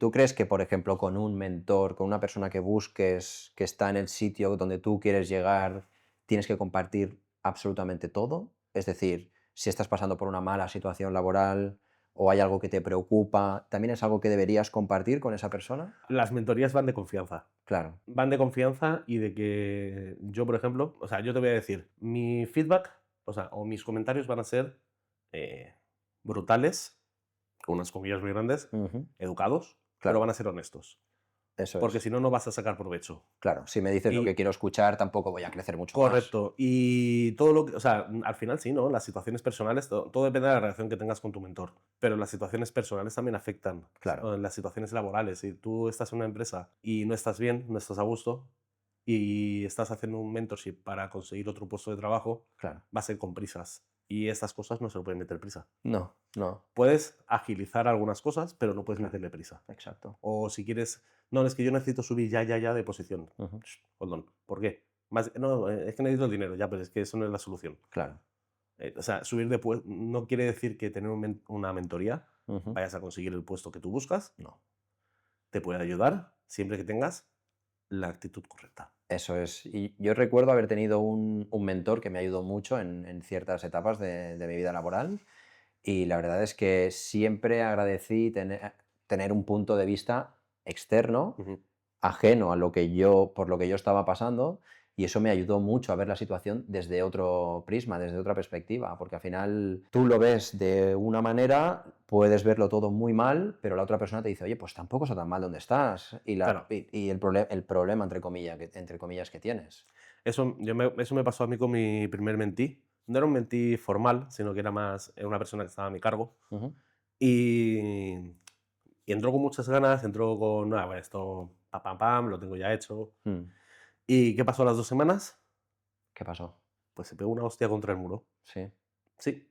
¿Tú crees que, por ejemplo, con un mentor, con una persona que busques, que está en el sitio donde tú quieres llegar, tienes que compartir absolutamente todo? Es decir, si estás pasando por una mala situación laboral o hay algo que te preocupa, ¿también es algo que deberías compartir con esa persona? Las mentorías van de confianza. Claro. Van de confianza y de que yo, por ejemplo, o sea, yo te voy a decir, mi feedback, o sea, o mis comentarios van a ser eh, brutales, con unas comillas muy grandes, Ujú. educados, pero Claro, van a ser honestos, eso porque es. si no, no vas a sacar provecho. Claro, si me dices lo que Y quiero escuchar, tampoco voy a crecer mucho más. correcto, y todo lo que, o sea, al final sí, ¿no? Las situaciones personales, todo depende de la relación que tengas con tu mentor, pero las situaciones personales también afectan, Claro, las situaciones laborales. Si tú estás en una empresa y no estás bien, no estás a gusto, y estás haciendo un mentorship para conseguir otro puesto de trabajo, claro. va a ser con prisas. Y estas cosas no se lo pueden meter prisa. No, no, Puedes agilizar algunas cosas, pero no puedes claro, meterle prisa. exacto. O si quieres, no, es que yo necesito subir ya, ya, ya de posición. Ujú. Hold on. ¿Por qué? No, es que necesito el dinero, ya, pero es que eso no es la solución. Claro. O sea, subir de puesto no quiere decir que tener una mentoría Ujú. vayas a conseguir el puesto que tú buscas. No. Te puede ayudar siempre que tengas la actitud correcta. Eso es. Y yo recuerdo haber tenido un mentor que me ayudó mucho en ciertas etapas de mi vida laboral y la verdad es que siempre agradecí tener un punto de vista externo, Ujú. ajeno a lo que yo, por lo que yo estaba pasando, y eso me ayudó mucho a ver la situación desde otro prisma, desde otra perspectiva, porque al final tú lo ves de una manera, puedes verlo todo muy mal, pero la otra persona te dice, oye, pues tampoco está tan mal donde estás, Claro. y el problema, entre comillas, que tienes. Eso me pasó a mí con mi primer mentí. No era un mentí formal, sino que era más una persona que estaba a mi cargo. Ujú. Y, y entró con muchas ganas, entró con, "Ah, bueno, esto, pam, pam, pam, lo tengo ya hecho". Mm. ¿Y qué pasó a las 2 semanas? ¿Qué pasó? Pues se pegó una hostia contra el muro. Sí, Sí.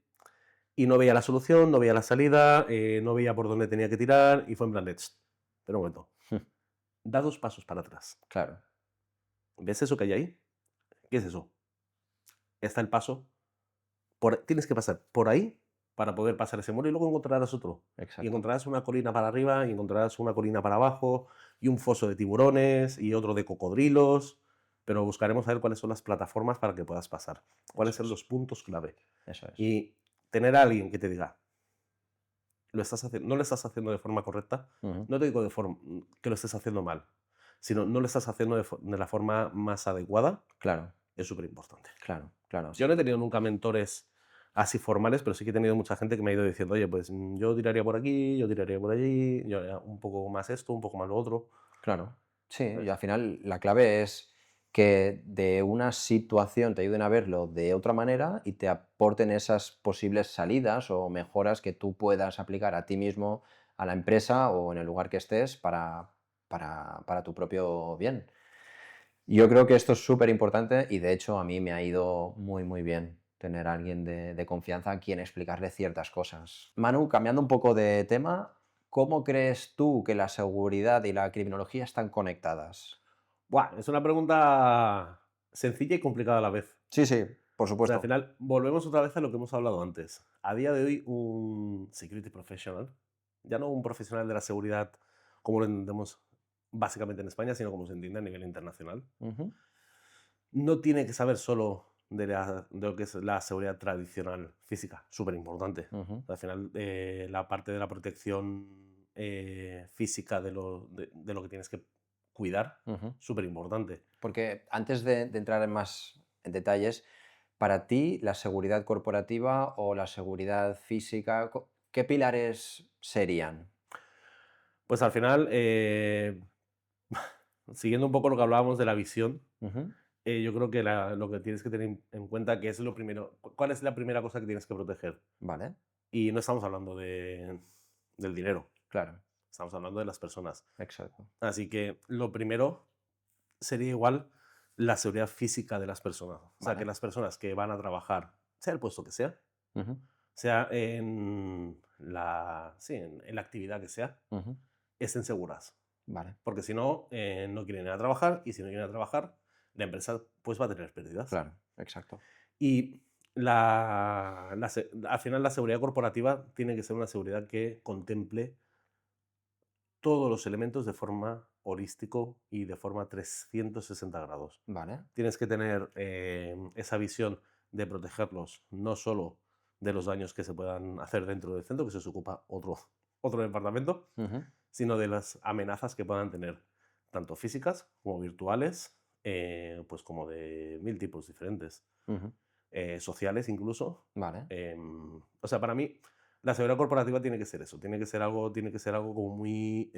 Y no veía la solución, no veía la salida, no veía por dónde tenía que tirar y fue en plan de, "Tst, pero un momento, da 2 pasos para atrás. claro, ¿Ves eso que hay ahí? ¿Qué es eso? Está el paso. Tienes que pasar por ahí para poder pasar ese muro y luego encontrarás otro. Y exacto. encontrarás una colina para arriba y encontrarás una colina para abajo y un foso de tiburones y otro de cocodrilos. Pero buscaremos a ver cuáles son las plataformas para que puedas pasar. Cuáles Eso son es, los puntos clave. eso es. Y tener a alguien que te diga, no lo estás haciendo de forma correcta. Ujú. No te digo que lo estés haciendo mal, sino no lo estás haciendo de la forma más adecuada. Claro, Es súper importante. claro, claro, Yo sí. no he tenido nunca mentores así formales, pero sí que he tenido mucha gente que me ha ido diciendo, oye, pues yo tiraría por aquí, yo tiraría por allí, yo un poco más esto, un poco más lo otro. Claro, sí, y ¿Sabes? al final la clave es que de una situación te ayuden a verlo de otra manera y te aporten esas posibles salidas o mejoras que tú puedas aplicar a ti mismo, a la empresa o en el lugar que estés para tu propio bien. Yo creo que esto es súper importante y de hecho a mí me ha ido muy, muy bien tener a alguien de confianza a quien explicarle ciertas cosas. Manu, cambiando un poco de tema, ¿cómo crees tú que la seguridad y la criminología están conectadas? Buah, es una pregunta sencilla y complicada a la vez. Sí, sí, por O sea, al supuesto. final, volvemos otra vez a lo que hemos hablado antes. A día de hoy, un security professional, ya no un profesional de la seguridad como lo entendemos básicamente en España, sino como se entiende a nivel internacional, Ujú. no tiene que saber solo de lo que es la seguridad tradicional física, súper importante. Ujú. Al final, la parte de la protección física de lo que tienes que cuidar, Ujú. súper importante. Porque antes de entrar en más en detalles, para ti, la seguridad corporativa o la seguridad física, ¿qué pilares serían? Pues al final, siguiendo un poco lo que hablábamos de la visión, Ujú. yo creo que lo que tienes que tener en cuenta que es lo primero, ¿cuál es la primera cosa que tienes que proteger? Vale, Y no estamos hablando del dinero, claro, estamos hablando de las personas. exacto. Así que lo primero sería igual la seguridad física de las personas. O sea, que Vale. las personas que van a trabajar, sea el puesto que Ujú. sea sí, en la actividad que sea, Ujú. estén seguras. Vale, Porque si no, no quieren ir a trabajar y si no quieren ir a trabajar, la empresa pues va a tener pérdidas. claro, exacto. Y al final la seguridad corporativa tiene que ser una seguridad que contemple todos los elementos de forma holístico y de forma 360 grados. Vale. Tienes que tener esa visión de protegerlos no solo de los daños que se puedan hacer dentro del centro, que eso se ocupa otro departamento, Ujú, sino de las amenazas que puedan tener, tanto físicas como virtuales, pues como de mil tipos diferentes, ujú. sociales incluso. Vale. O sea, para mí la seguridad corporativa tiene que ser eso, tiene que ser algo como muy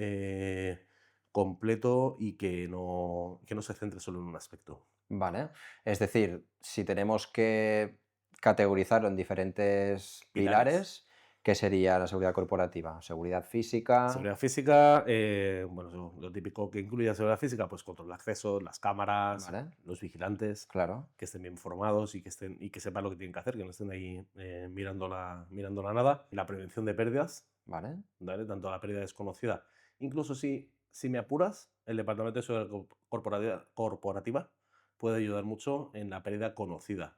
completo y que no se centre solo en un aspecto. Vale. Es decir, si tenemos que categorizarlo en diferentes Pilares. pilares, ¿qué sería la seguridad corporativa? Seguridad física, Seguridad física, bueno, lo típico que incluye la seguridad física, pues control de acceso, las cámaras, ¿vale? los vigilantes, Claro, que estén bien formados y que sepan lo que tienen que hacer, que no estén ahí mirando la nada. Y la prevención de pérdidas, ¿vale? ¿vale? Tanto la pérdida desconocida. Incluso si me apuras, el Departamento de Seguridad Corporativa puede ayudar mucho en la pérdida conocida,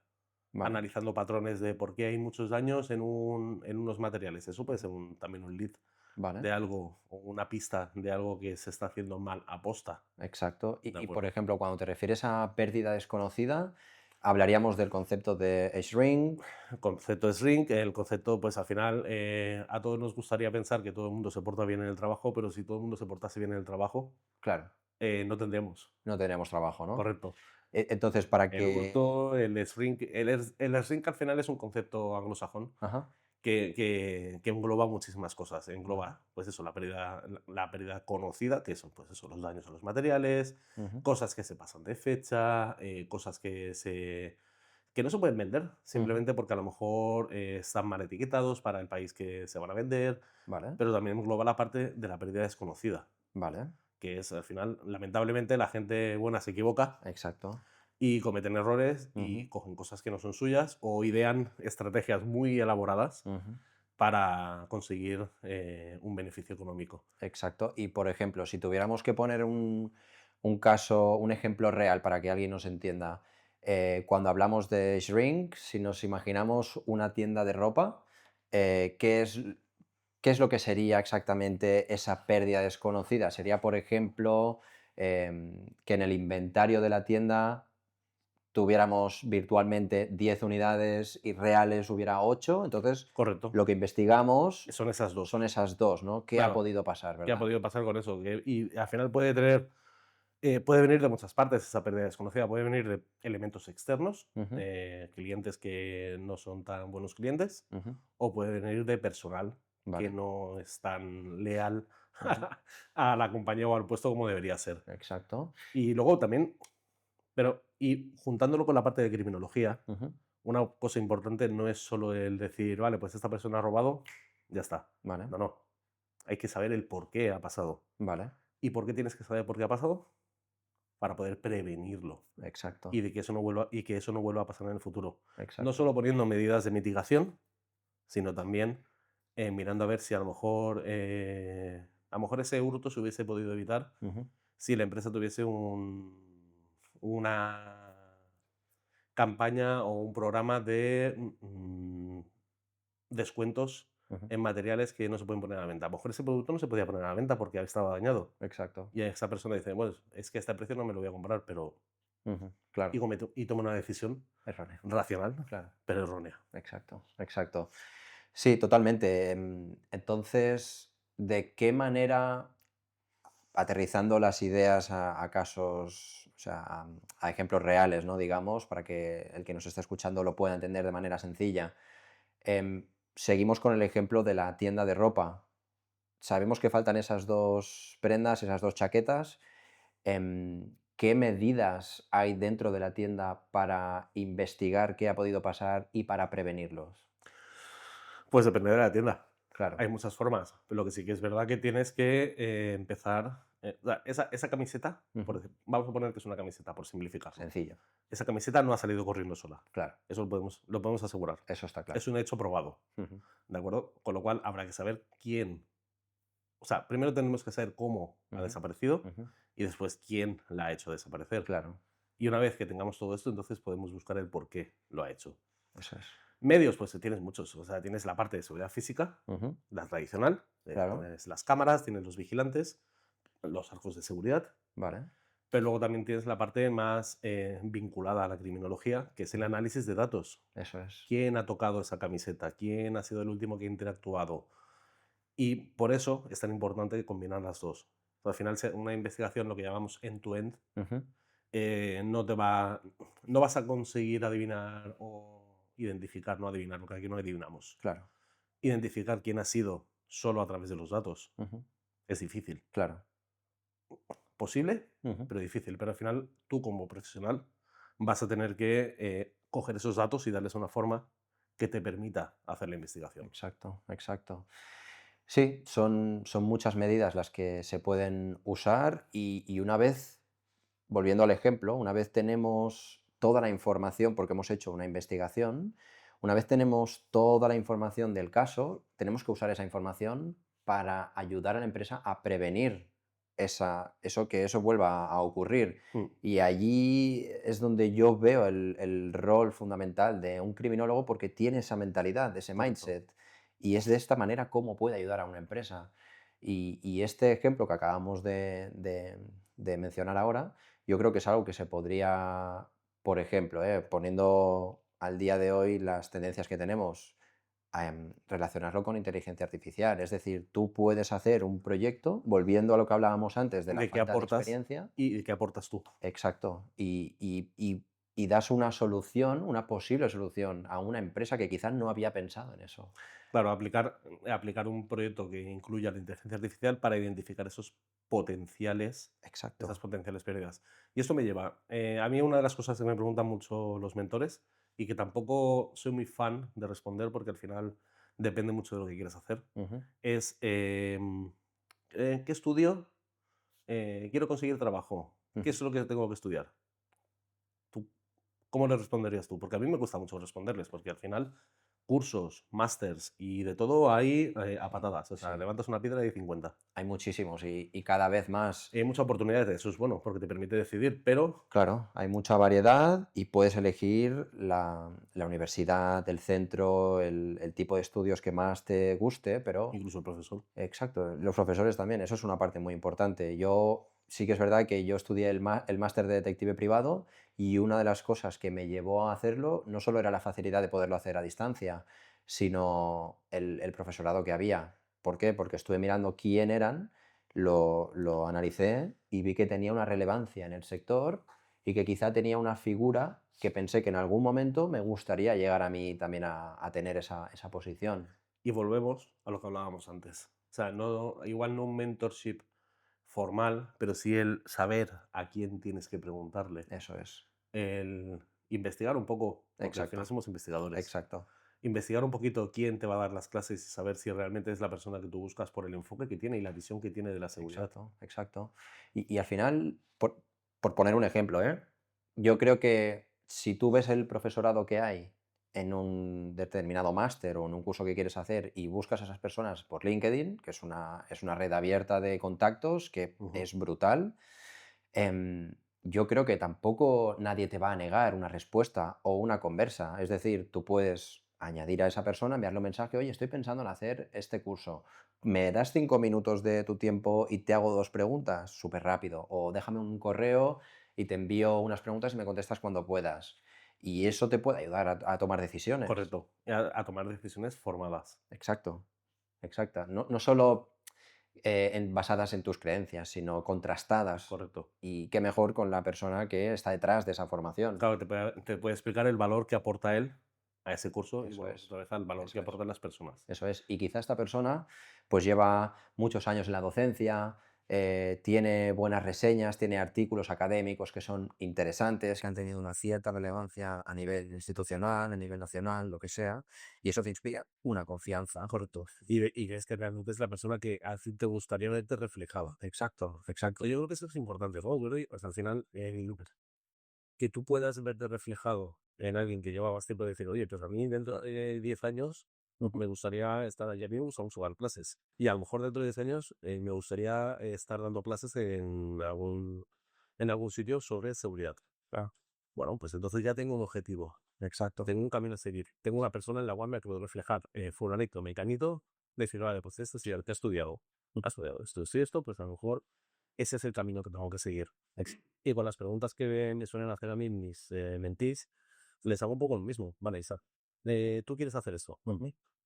Vale, analizando patrones de por qué hay muchos daños en unos materiales. Eso puede ser también un lead vale, de algo o una pista de algo que se está haciendo mal aposta, exacto. ¿de Por acuerdo? ejemplo, cuando te refieres a pérdida desconocida, hablaríamos del concepto de shrink, El concepto es ring, el concepto, pues al final a todos nos gustaría pensar que todo el mundo se porta bien en el trabajo, pero si todo el mundo se portase bien en el trabajo, claro, no tendríamos, no tenemos trabajo, ¿no? correcto. Entonces, para El que... hurto, el shrink, el shrink al final es un concepto anglosajón Ajá, que engloba muchísimas cosas. vale. Engloba, pues eso, la pérdida conocida, que son, pues eso, los daños a los materiales, Ujú, cosas que se pasan de fecha, cosas que no se pueden vender, ujú, simplemente porque a lo mejor están mal etiquetados para el país que se van a vender, vale, pero también engloba la parte de la pérdida desconocida, vale, que es al final, lamentablemente, la gente buena se equivoca exacto. y cometen errores Ujú, y cogen cosas que no son suyas o idean estrategias muy elaboradas ujú. para conseguir un beneficio económico. Exacto. Y por ejemplo, si tuviéramos que poner un caso, un ejemplo real para que alguien nos entienda, cuando hablamos de shrink, si nos imaginamos una tienda de ropa, qué es lo que sería exactamente esa pérdida desconocida? ¿Sería, por ejemplo, que en el inventario de la tienda tuviéramos virtualmente 10 unidades y reales hubiera 8? Entonces, Correcto. lo que investigamos Son esas dos. son esas dos, ¿no? ¿Qué ha Claro, podido pasar, ¿qué ha verdad? podido pasar con eso? Y al final puede venir de muchas partes esa pérdida desconocida. Puede venir de elementos externos, Ujú, clientes que no son tan buenos clientes, ujú, o puede venir de personal que vale, no es tan leal ujú, a la compañía o al puesto como debería ser. exacto, Y luego también, y juntándolo con la parte de criminología, ujú, una cosa importante no es solo el decir, vale, pues esta persona ha robado, ya está. vale, No, no. Hay que saber el por qué ha pasado. vale, ¿Y por qué tienes que saber por qué ha pasado? Para poder prevenirlo exacto, y de que eso no vuelva y que eso no vuelva a pasar en el futuro. No exacto, solo poniendo medidas de mitigación, sino también mirando a ver si a lo mejor ese hurto se hubiese podido evitar ujú, si la empresa tuviese una campaña o un programa de descuentos ujú, en materiales que no se pueden poner a la venta. A lo mejor ese producto no se podía poner a la venta porque estaba dañado. exacto, Y esa persona dice, bueno, es que a este precio no me lo voy a comprar, pero... ujú, claro, Y toma una decisión erróneo, racional, claro, pero errónea. exacto, exacto. Sí, totalmente. Entonces, ¿de qué manera, aterrizando las ideas a casos, o sea, a ejemplos reales, ¿no? Digamos, para que el que nos está escuchando lo pueda entender de manera sencilla? Seguimos con el ejemplo de la tienda de ropa. Sabemos que faltan esas 2 prendas, esas 2 chaquetas. ¿Qué medidas hay dentro de la tienda para investigar qué ha podido pasar y para prevenirlos? Pues depende de la tienda. Claro. Hay muchas formas, pero lo que sí que es verdad que tienes que empezar. O sea, esa camiseta, Ujú. vamos a poner que es una camiseta, por simplificarlo. Sencillo. Esa camiseta no ha salido corriendo sola. Claro, Eso lo podemos asegurar. eso está claro. Es un hecho probado. Ujú. ¿De acuerdo? Con lo cual habrá que saber quién. O sea, primero tenemos que saber cómo ha Ujú. desaparecido Ujú. y después quién la ha hecho desaparecer. Claro, Y una vez que tengamos todo esto, entonces podemos buscar el por qué lo ha hecho. eso es. Medios, pues tienes muchos. O sea, tienes la parte de seguridad física, Ujú, la tradicional. claro, Tienes las cámaras, tienes los vigilantes, los arcos de seguridad. vale, Pero luego también tienes la parte más vinculada a la criminología, que es el ujú, análisis de datos. eso es, ¿Quién ha tocado esa camiseta? ¿Quién ha sido el último que ha interactuado? Y por eso es tan importante combinar las dos. Al final, una investigación, lo que llamamos end-to-end, ujú, no te va, no vas a conseguir adivinar o identificar, no adivinar, porque aquí no adivinamos. claro, Identificar quién ha sido solo a través de los datos ujú, es difícil. claro, Posible, ujú, pero difícil. Pero al final, tú como profesional vas a tener que coger esos datos y darles una forma que te permita hacer la investigación. exacto, exacto. Sí, son muchas medidas las que se pueden usar y una vez, volviendo al ejemplo, una vez tenemos toda la información, porque hemos hecho una investigación, una vez tenemos toda la información del caso, tenemos que usar esa información para ayudar a la empresa a prevenir que eso vuelva a ocurrir. Mm, Y allí es donde yo veo el rol fundamental de un criminólogo porque tiene esa mentalidad, ese correcto. mindset. Y es de esta manera cómo puede ayudar a una empresa. Y este ejemplo que acabamos de mencionar ahora, yo creo que es algo que se podría, por ejemplo, poniendo al día de hoy las tendencias que tenemos, relacionarlo con inteligencia artificial. Es decir, tú puedes hacer un proyecto, volviendo a lo que hablábamos antes de la ¿De qué falta de aportas experiencia, y de qué aportas tú? exacto, y das una solución, una posible solución a una empresa que quizás no había pensado en eso. Claro, aplicar un proyecto que incluya la inteligencia artificial para identificar esas Exacto. potenciales pérdidas. Y esto me lleva, a mí una de las cosas que me preguntan mucho los mentores y que tampoco soy muy fan de responder porque al final depende mucho de lo que quieras hacer, Ujú, es ¿qué estudio? Quiero conseguir trabajo. ¿Qué ujú. es lo que tengo que estudiar? ¿Tú ¿Cómo le responderías tú? Porque a mí me cuesta mucho responderles, porque al final cursos, másters y de todo hay a Sí, patadas. O sea, sí. levantas una piedra y hay 50. Hay muchísimos y cada vez más. Y hay muchas oportunidades, eso es bueno, porque te permite decidir, pero Claro, hay mucha variedad y puedes elegir la universidad, el centro, el tipo de estudios que más te guste, pero incluso el profesor. exacto, los profesores también, eso es una parte muy importante. Yo sí que es verdad que yo estudié el máster de detective privado y una de las cosas que me llevó a hacerlo no solo era la facilidad de poderlo hacer a distancia, sino el profesorado que había. ¿Por qué? Porque estuve mirando quién eran, lo analicé y vi que tenía una relevancia en el sector y que quizá tenía una figura que pensé que en algún momento me gustaría llegar a mí también a tener esa posición. Y volvemos a lo que hablábamos antes. O sea, no, igual no un mentorship formal, pero sí el saber a quién tienes que preguntarle. Eso es. El investigar un poco, porque al final Exacto, somos investigadores. exacto, Investigar un poquito quién te va a dar las clases y saber si realmente es la persona que tú buscas por el enfoque que tiene y la visión que tiene de la seguridad. exacto, exacto. Y al final, por poner un ejemplo, yo creo que si tú ves el profesorado que hay en un determinado máster o en un curso que quieres hacer y buscas a esas personas por LinkedIn, que es una red abierta de contactos que Ujú. es brutal, yo creo que tampoco nadie te va a negar una respuesta o una conversa. Es decir, tú puedes añadir a esa persona, enviarle un mensaje, oye, estoy pensando en hacer este curso. ¿Me das 5 minutos de tu tiempo y te hago dos preguntas? Súper rápido. O déjame un correo y te envío unas preguntas y me contestas cuando puedas. Y eso te puede ayudar a tomar decisiones. Correcto. A tomar decisiones formadas. Exacto, exacta. No solo basadas en tus creencias, sino contrastadas. Correcto. Y qué mejor con la persona que está detrás de esa formación. Claro, te puede explicar el valor que aporta él a ese curso y Eso volvemos es, otra vez al valor que eso es, aportan las personas. eso es. Y quizá esta persona pues lleva muchos años en la docencia, tiene buenas reseñas, tiene artículos académicos que son interesantes, que han tenido una cierta relevancia a nivel institucional, a nivel nacional, lo que sea, y eso te inspira una confianza. Correcto. Y crees que realmente es la persona que a ti te gustaría verte reflejada. Exacto, exacto. Yo creo que eso es importante, ¿no? Bueno, pues al final, que tú puedas verte reflejado en alguien que lleva más tiempo y decir, oye, pues a mí dentro de 10 años Ujú. me gustaría estar allá, a mí me gusta mucho dar clases. Y a lo mejor dentro de 10 años me gustaría estar dando clases en algún sitio sobre seguridad. Claro. Bueno, pues entonces ya tengo un objetivo. Exacto. Tengo un camino a seguir. Tengo una persona en la cual me puedo reflejar, fulanito, mecanito, decir, vale, pues esto sí, te has estudiado. Has estudiado esto, y esto, pues a lo mejor ese es el camino que tengo que seguir. Y con las preguntas que me suelen hacer a mí mis mentees, les hago un poco lo mismo. Vale, Isa, ¿tú quieres hacer esto?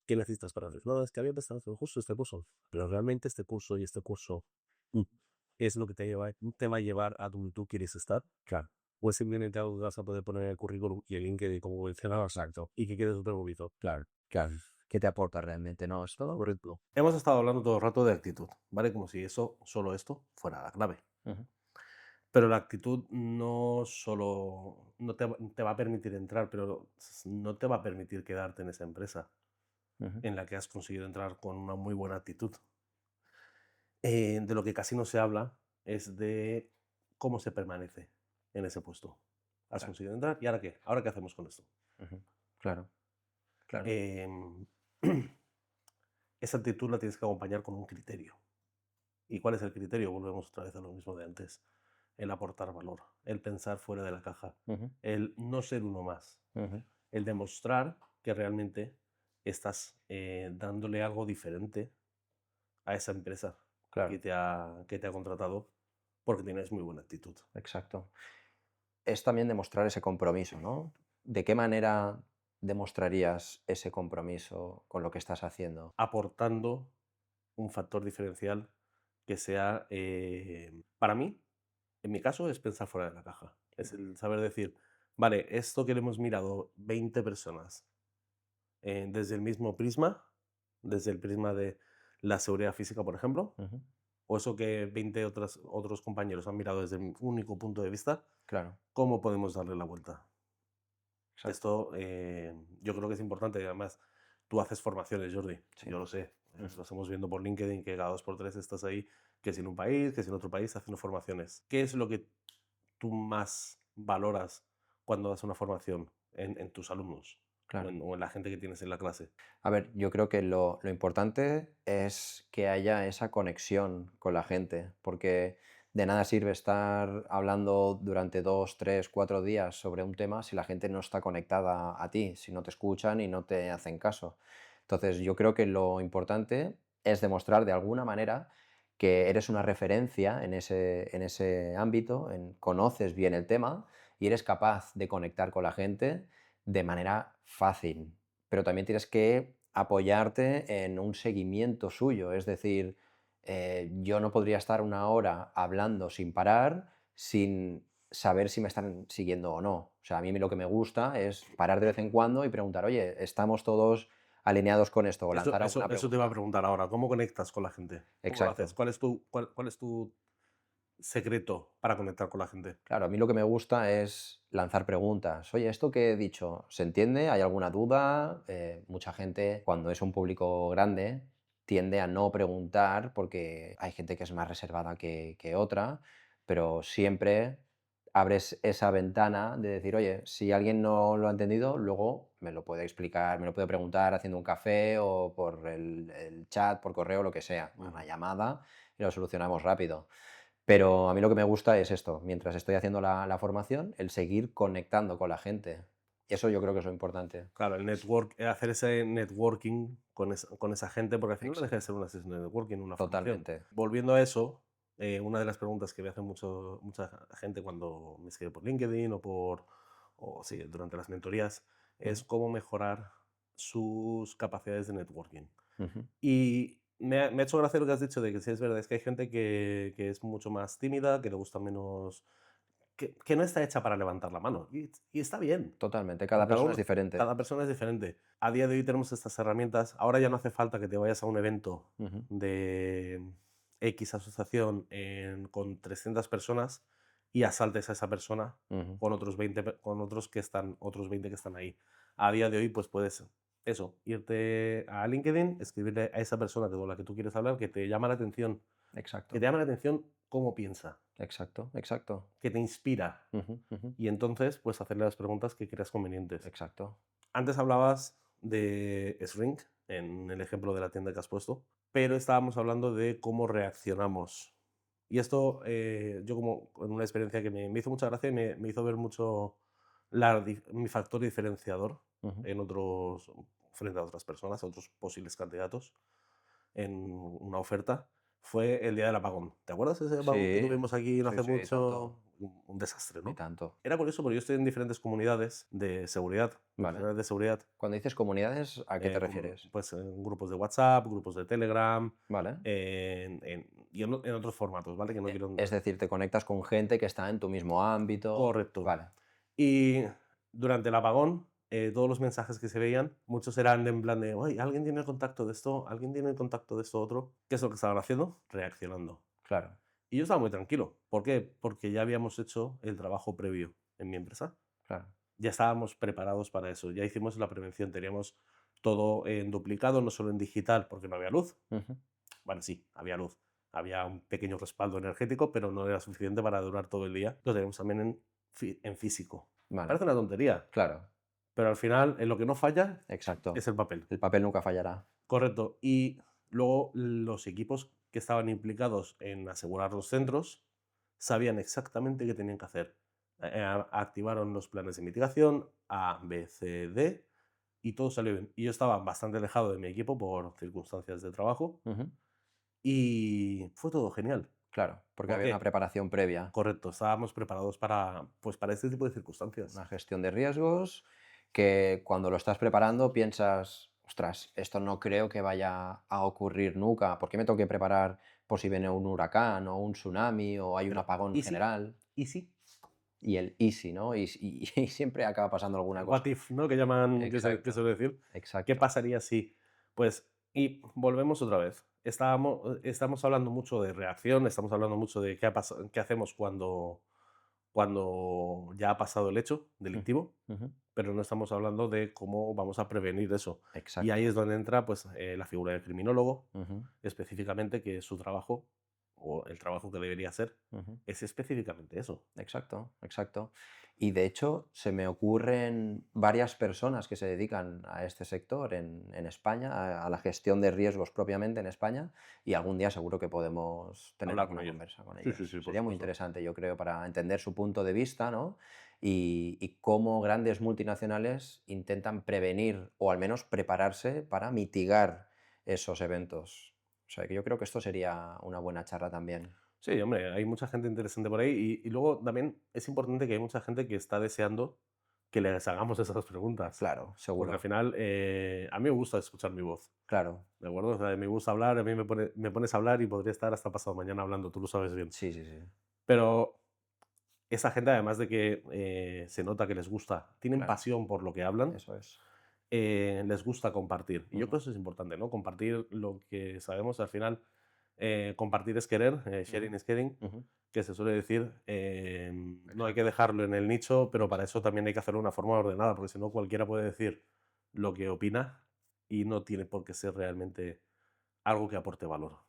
¿Qué necesitas para hacer? No, es que había pensado hacer justo este curso. Pero realmente este curso y este curso es lo que te va a llevar a donde tú quieres estar. Claro. O es simplemente algo que vas a poder poner en el currículum y el LinkedIn, como mencionaba, exacto, y que quede súper bonito. Claro, claro. ¿Qué te aporta realmente? No, es todo correcto. Hemos estado hablando todo el rato de actitud, ¿vale? Como si solo esto fuera la clave. Ujú, Pero la actitud no solo te va a permitir entrar, pero no te va a permitir quedarte en esa empresa ujú. en la que has conseguido entrar con una muy buena actitud. De lo que casi no se habla es de cómo se permanece en ese puesto. Has Claro. conseguido entrar, ¿y ahora qué? ¿Ahora qué hacemos con esto? Ujú. Claro, claro. Em, esa actitud la tienes que acompañar con un criterio. ¿Y cuál es el criterio? Volvemos otra vez a lo mismo de antes. El aportar valor, el pensar fuera de la caja, Ujú, el no ser uno más, ujú. el demostrar que realmente estás dándole algo diferente a esa empresa Claro, que te ha contratado porque tienes muy buena actitud. exacto. Es también demostrar ese compromiso, ¿no? ¿De qué manera demostrarías ese compromiso con lo que estás haciendo? Aportando un factor diferencial que sea, para mí, en mi caso, es pensar fuera de la caja. Es el saber decir, vale, esto que le hemos mirado 20 personas desde el mismo prisma, desde el prisma de la seguridad física, por ejemplo, Ujú, o eso que 20 otros compañeros han mirado desde un único punto de vista, claro, ¿cómo podemos darle la vuelta? exacto. Esto yo creo que es importante. Y además, tú haces formaciones, Jordi. Sí. Yo lo sé. Ujú. Lo estamos viendo por LinkedIn, que cada 2 por 3 estás ahí, que si en un país, que si en otro país, haciendo formaciones. ¿Qué es lo que tú más valoras cuando das una formación en tus alumnos Claro. o en la gente que tienes en la clase? A ver, yo creo que lo importante es que haya esa conexión con la gente, porque de nada sirve estar hablando durante 2, 3, 4 días sobre un tema si la gente no está conectada a ti, si no te escuchan y no te hacen caso. Entonces, yo creo que lo importante es demostrar de alguna manera que eres una referencia en ese ámbito, conoces bien el tema y eres capaz de conectar con la gente de manera fácil, pero también tienes que apoyarte en un seguimiento suyo. Es decir, yo no podría estar 1 hora hablando sin parar, sin saber si me están siguiendo o no. O sea, a mí lo que me gusta es parar de vez en cuando y preguntar, oye, ¿estamos todos alineados con esto? O lanzar alguna Eso te iba a pregunta. preguntar ahora. ¿Cómo conectas con la gente? ¿Cómo lo haces? Exacto. Cuál es tu secreto para conectar con la gente? Claro, a mí lo que me gusta es lanzar preguntas. Oye, ¿esto que he dicho se entiende? ¿Hay alguna duda? Mucha gente, cuando es un público grande, tiende a no preguntar porque hay gente que es más reservada que otra, pero siempre abres esa ventana de decir, oye, si alguien no lo ha entendido, luego me lo puede explicar, me lo puede preguntar haciendo un café o por el chat, por correo, lo que sea, una Ujú. llamada y lo solucionamos rápido. Pero a mí lo que me gusta es esto, mientras estoy haciendo la formación, el seguir conectando con la gente. Eso yo creo que es lo importante. Claro, hacer ese networking con esa gente, porque al final no deja de Exacto. ser una sesión de networking, una formación. Totalmente. Volviendo a eso, una de las preguntas que me hace mucha gente cuando me escribe por LinkedIn o sí, durante las mentorías es Ujú, cómo mejorar sus capacidades de networking. ujú. Y me ha hecho gracia lo que has dicho de que sí es verdad, es que hay gente que es mucho más tímida, que le gusta menos, que no está hecha para levantar la mano. Y está bien. Totalmente. Cada Porque persona es diferente. cada persona es diferente. A día de hoy tenemos estas herramientas. Ahora ya no hace falta que te vayas a un evento Ujú, de X asociación con 300 personas y asaltes a esa persona ujú. con con otros 20 que están ahí. A día de hoy, pues puedes eso, irte a LinkedIn, escribirle a esa persona con la que tú quieres hablar, que te llama la atención, que Exacto. te llama la atención cómo piensa, Exacto. Exacto. que te inspira. Ujú, ujú. Y entonces, pues hacerle las preguntas que creas convenientes. Exacto. Antes hablabas de Shrink, en el ejemplo de la tienda que has puesto, pero estábamos hablando de cómo reaccionamos. Y esto, yo como en una experiencia que me hizo mucha gracia y me hizo ver mucho mi factor diferenciador Ujú. en otros, frente a otras personas, a otros posibles candidatos en una oferta, fue el día del apagón. ¿Te acuerdas de ese apagón que Sí, tuvimos aquí no sí, hace sí, mucho? tanto, Un desastre, y ¿no? tanto. Era curioso porque yo estoy en diferentes comunidades de seguridad, Vale. profesionales de seguridad, Cuando dices comunidades, ¿a qué te refieres? pues en grupos de WhatsApp, grupos de Telegram, Vale. y en otros formatos, ¿vale? Que no quiero Es entrar. decir, te conectas con gente que está en tu mismo ámbito. Correcto. Vale, Y durante el apagón, todos los mensajes que se veían, muchos eran en plan de, oye, ¿alguien tiene el contacto de esto? ¿Alguien tiene el contacto de esto otro? ¿Qué es lo que estaban haciendo? Reaccionando. claro, Y yo estaba muy tranquilo. ¿Por qué? Porque ya habíamos hecho el trabajo previo en mi empresa. claro. Ya estábamos preparados para eso. Ya hicimos la prevención. Teníamos todo en duplicado, no solo en digital, porque no había luz. Ujú. Bueno, sí, había luz. Había un pequeño respaldo energético, pero no era suficiente para durar todo el día. Lo tenemos también en físico. Vale, Parece una tontería, claro, pero al final en lo que no falla exacto. es el papel. El papel nunca fallará. Correcto. Y luego los equipos que estaban implicados en asegurar los centros sabían exactamente qué tenían que hacer. Activaron los planes de mitigación A, B, C, D y todo salió bien. Y yo estaba bastante alejado de mi equipo por circunstancias de trabajo Ujú. y fue todo genial. Claro, porque ¿Por había una qué? preparación previa, Correcto, estábamos preparados para, pues, para este tipo de circunstancias. una gestión de riesgos que cuando lo estás preparando piensas, ostras, esto no creo que vaya a ocurrir nunca. ¿Por qué me tengo que preparar por si viene un huracán o un tsunami o hay un Pero, apagón ¿y sí? general? ¿Y sí? Y el easy, ¿no? Y siempre acaba pasando alguna El what cosa. if, ¿no? Que llaman, que Exacto, suele decir. ¿Qué exacto. pasaría si? Pues, y volvemos otra vez. Estamos hablando mucho de reacción, estamos hablando mucho de qué hacemos cuando ya ha pasado el hecho Ujú, delictivo, ujú. pero no estamos hablando de cómo vamos a prevenir eso. Y ahí Exacto. es donde entra pues, la figura del criminólogo, Ujú, específicamente, que su trabajo, o el trabajo que debería hacer, ujú. es específicamente eso. Exacto, exacto. Y de hecho, se me ocurren varias personas que se dedican a este sector en España, a la gestión de riesgos propiamente en España, y algún día seguro que podemos tener Hablar con alguna ellos. conversa con Sí, sí, ellos. sí, por Sería muy supuesto. interesante, yo creo, para entender su punto de vista, ¿no? Y cómo grandes multinacionales intentan prevenir o al menos prepararse para mitigar esos eventos. O sea, que yo creo que esto sería una buena charla también. Sí, hombre, hay mucha gente interesante por ahí y luego también es importante que hay mucha gente que está deseando que les hagamos esas preguntas, Claro, porque al seguro. final a mí me gusta escuchar mi voz, Claro. ¿de acuerdo? O sea, me gusta hablar, a mí me pones a hablar y podría estar hasta pasado mañana hablando, tú lo sabes bien. Sí, sí, sí. Pero esa gente, además de que se nota que les gusta, tienen Claro, pasión por lo que hablan, eso es. les gusta compartir. Y yo Ujú, creo que eso es importante, ¿no? Compartir lo que sabemos. Al final, compartir es querer, ujú, sharing is caring, ujú. que se suele decir. No hay que Exacto. dejarlo en el nicho, pero para eso también hay que hacerlo de una forma ordenada, porque si no cualquiera puede decir lo que opina y no tiene por qué ser realmente algo que aporte valor.